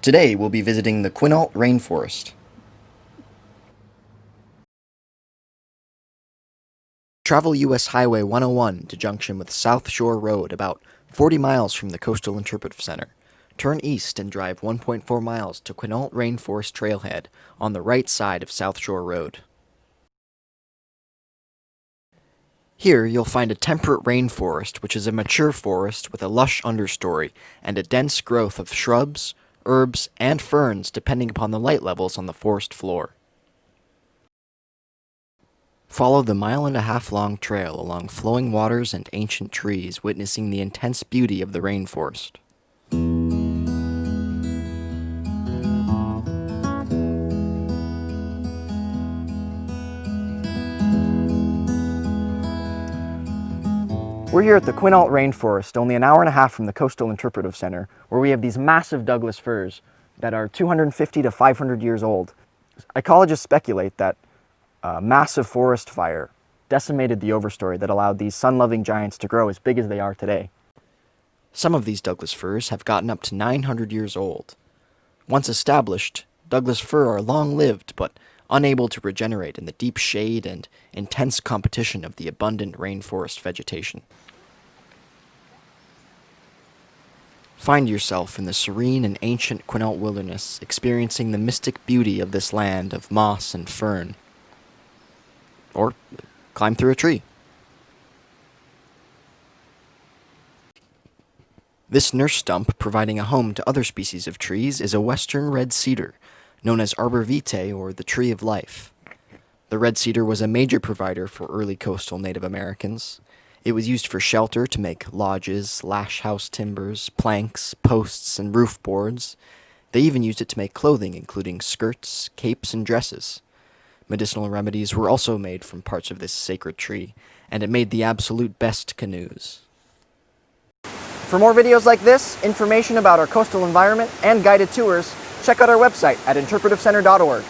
Today we'll be visiting the Quinault Rainforest. Travel US Highway 101 to junction with South Shore Road about 40 miles from the Coastal Interpretive Center. Turn east and drive 1.4 miles to Quinault Rainforest Trailhead on the right side of South Shore Road. Here you'll find a temperate rainforest, which is a mature forest with a lush understory and a dense growth of shrubs, herbs, and ferns depending upon the light levels on the forest floor. Follow the 1.5-mile-long trail along flowing waters and ancient trees, witnessing the intense beauty of the rainforest. We're here at the Quinault Rainforest, only an hour and a half from the Coastal Interpretive Center, where we have these massive Douglas firs that are 250 to 500 years old. Ecologists speculate that a massive forest fire decimated the overstory that allowed these sun-loving giants to grow as big as they are today. Some of these Douglas firs have gotten up to 900 years old. Once established, Douglas fir are long-lived but unable to regenerate in the deep shade and intense competition of the abundant rainforest vegetation. Find yourself in the serene and ancient Quinault wilderness, experiencing the mystic beauty of this land of moss and fern. Or climb through a tree. This nurse stump, providing a home to other species of trees, is a western red cedar, known as arbor vitae, or the tree of life. The red cedar was a major provider for early coastal Native Americans. It was used for shelter to make lodges, lash house timbers, planks, posts, and roof boards. They even used it to make clothing, including skirts, capes, and dresses. Medicinal remedies were also made from parts of this sacred tree, and it made the absolute best canoes. For more videos like this, information about our coastal environment, and guided tours, check out our website at interpretivecenter.org.